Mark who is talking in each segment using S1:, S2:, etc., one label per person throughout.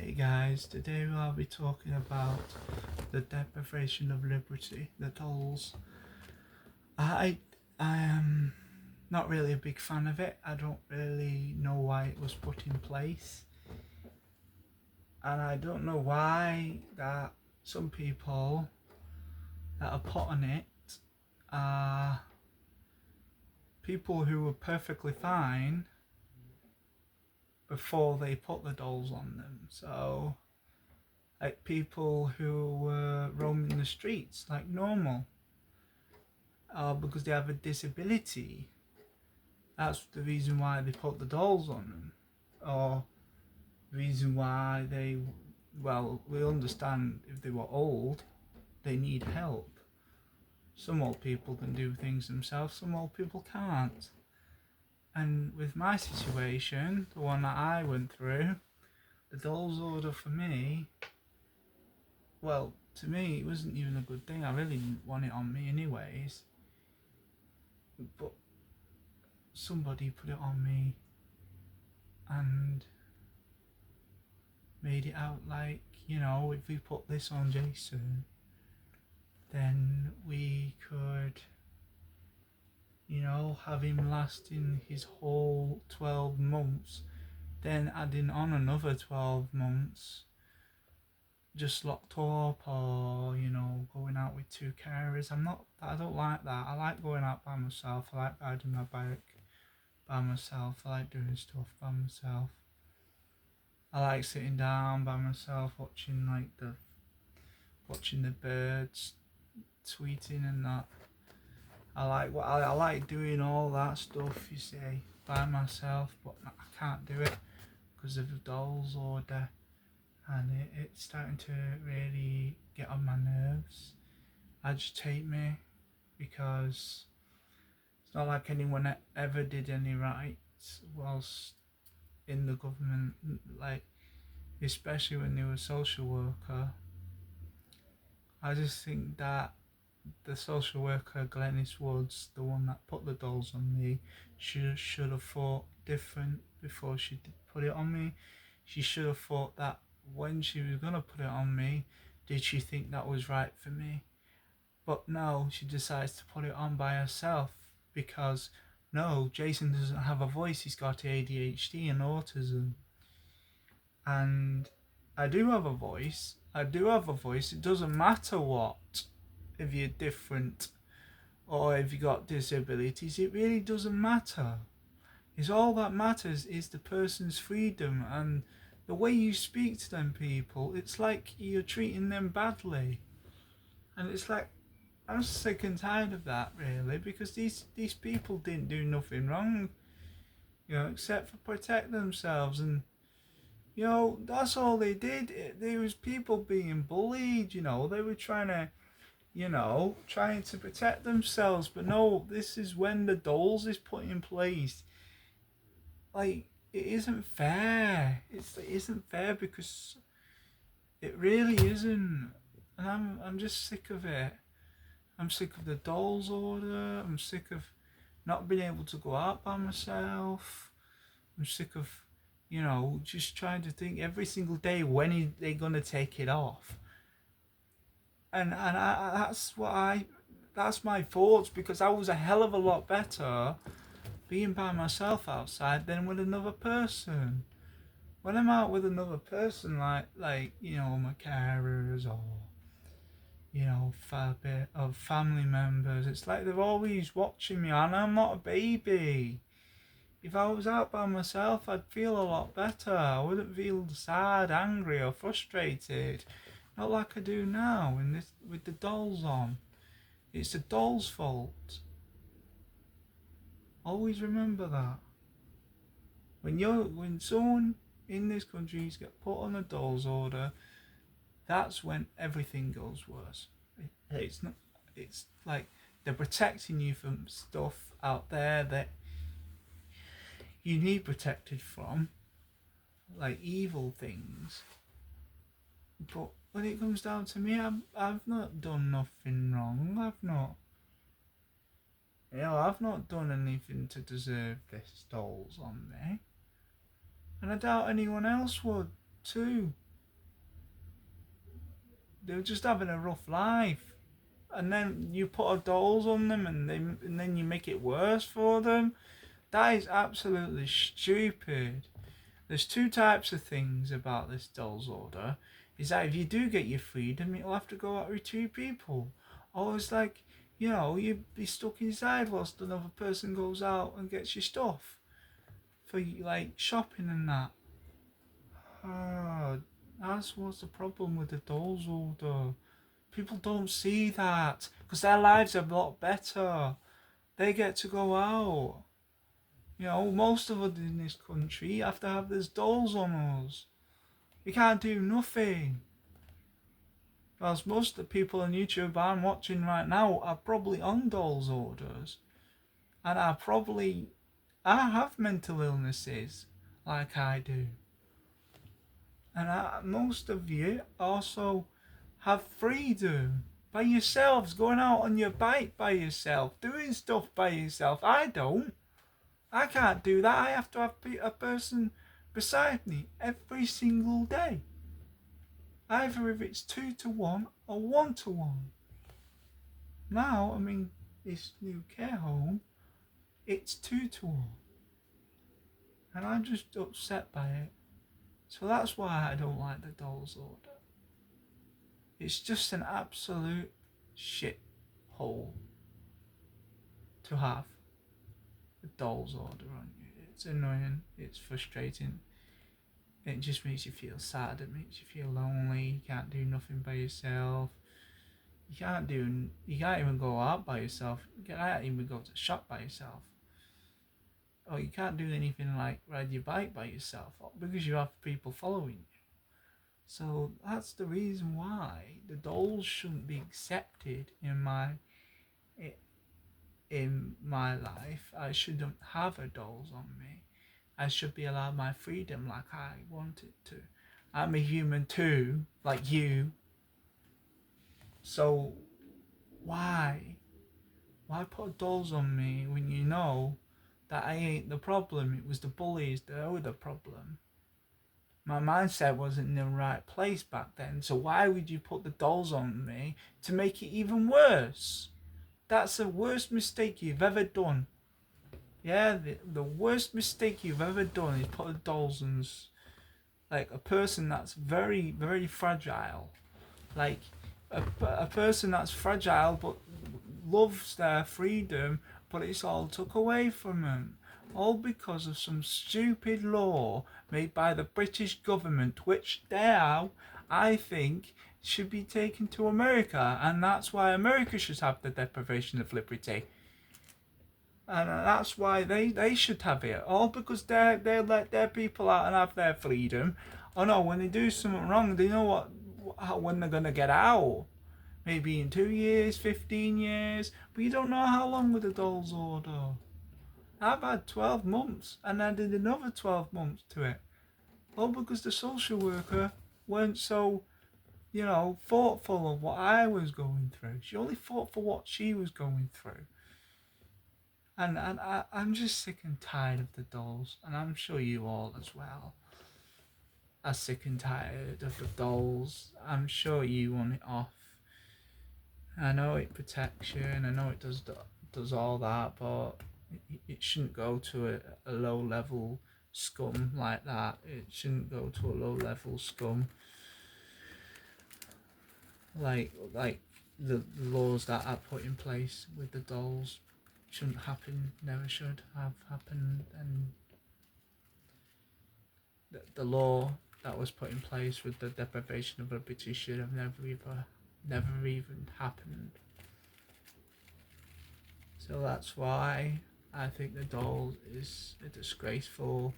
S1: Hey guys, today I'll be talking about the deprivation of liberty, the dols. I am not really a big fan of it. I don't really know why it was put in place, and I don't know why that some people that are put on it are people who were perfectly fine before they put the dolls on them. So like people who were roaming the streets like normal, because they have a disability. That's the reason why they put the dolls on them, or the reason why they, well, we understand if they were old, they need help. Some old people can do things themselves, some old people can't. And with my situation, the one that I went through, the dolls order for me, well, to me, it wasn't even a good thing. I really didn't want it on me anyways. But somebody put it on me and made it out like, if we put this on Jason, then we could, have him lasting his whole 12 months, then adding on another 12 months just locked up, or going out with two carers. I don't like that. I like going out by myself. I like riding my bike by myself. I like doing stuff by myself. I like sitting down by myself watching the birds tweeting and that. I like doing all that stuff, you see, by myself, but I can't do it because of the dolls order, and it's starting to really get on my nerves, agitate me, because it's not like anyone ever did any rights whilst in the government, like especially when they were a social worker. I just think that the social worker Glenys Woods, the one that put the dolls on me, should have thought different before she put it on me. She should have thought that when she was gonna put it on me, did she think that was right for me? But no, she decides to put it on by herself because no, Jason doesn't have a voice. He's got ADHD and autism, and I do have a voice. It doesn't matter what, if you're different or if you got disabilities, it really doesn't matter. It's all that matters is the person's freedom and the way you speak to them people. It's like you're treating them badly, and it's like I'm sick and tired of that, really, because these people didn't do nothing wrong, except for protect themselves. And that's all they did. There was people being bullied. They were trying to protect themselves. But no, this is when the dolls is put in place. Like, it isn't fair. It isn't fair because it really isn't. And I'm just sick of it. I'm sick of the dolls order. I'm sick of not being able to go out by myself. I'm sick of, just trying to think every single day when are they gonna take it off. And that's my thoughts, because I was a hell of a lot better being by myself outside than with another person. When I'm out with another person, like my carers, or a bit of family members, it's like they're always watching me, and I'm not a baby. If I was out by myself, I'd feel a lot better. I wouldn't feel sad, angry, or frustrated. Not like I do now with the dolls on. It's the dolls' fault. Always remember that. When someone in this country gets put on a dolls order, that's when everything goes worse. It's like they're protecting you from stuff out there that you need protected from, like evil things. But when it comes down to me, I've not done nothing wrong. I've not done anything to deserve this dolls on me. And I doubt anyone else would too. They're just having a rough life. And then you put a dolls on them and then you make it worse for them. That is absolutely stupid. There's two types of things about this dolls order. Is that if you do get your freedom, you'll have to go out with two people. Or it's like, you'd be stuck inside whilst another person goes out and gets your stuff. For like shopping and that. Oh, that's what's the problem with the dolls order. People don't see that because their lives are a lot better. They get to go out. Most of us in this country have to have these dolls on us. We can't do nothing. Whilst most of the people on YouTube I'm watching right now are probably on dolls orders. And I have mental illnesses like I do. And most of you also have freedom by yourselves, going out on your bike by yourself, doing stuff by yourself. I don't. I can't do that. I have to have a person beside me every single day. Either if it's 2-to-1 or 1-to-1. Now, I'm in this new care home, it's 2-to-1. And I'm just upset by it. So that's why I don't like the dolls order. It's just an absolute shit hole to have a dolls order on you. It's annoying, it's frustrating. It just makes you feel sad, it makes you feel lonely, you can't do nothing by yourself. You can't even go out by yourself. You can't even go to the shop by yourself. Or you can't do anything like ride your bike by yourself because you have people following you. So that's the reason why the dolls shouldn't be accepted in my life. I shouldn't have a dolls on me. I should be allowed my freedom like I wanted to. I'm a human too, like you. So why put dolls on me when you know that I ain't the problem? It was the bullies that were the problem. My mindset wasn't in the right place back then, so why would you put the dolls on me to make it even worse? That's the worst mistake you've ever done. Yeah, the worst mistake you've ever done is put the dolls on like a person that's very, very fragile. Like a person that's fragile but loves their freedom, but it's all took away from them. All because of some stupid law made by the British government, which now I think should be taken to America, and that's why America should have the deprivation of liberty. And that's why they should have it. All because they let their people out and have their freedom. Oh no, when they do something wrong, they know when they're going to get out. Maybe in 2 years, 15 years. But you don't know how long with the dolls order. I've had 12 months and I did another 12 months to it. All because the social worker weren't so, thoughtful of what I was going through. She only thought for what she was going through. And I'm just sick and tired of the dolls. And I'm sure you all as well are sick and tired of the dolls. I'm sure you want it off. I know it protects you and I know it does all that, but it shouldn't go to a low level scum like that. It shouldn't go to a low level scum like the laws that are put in place with the dolls shouldn't happen, never should have happened. And the law that was put in place with the deprivation of liberty should have never even happened. So that's why I think the dolls is a disgraceful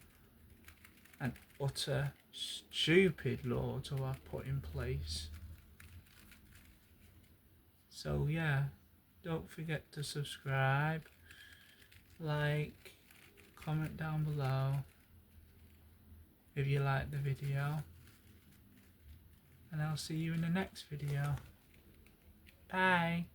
S1: and utter stupid law to have put in place. So yeah, don't forget to subscribe, like, comment down below if you like the video, and I'll see you in the next video. Bye.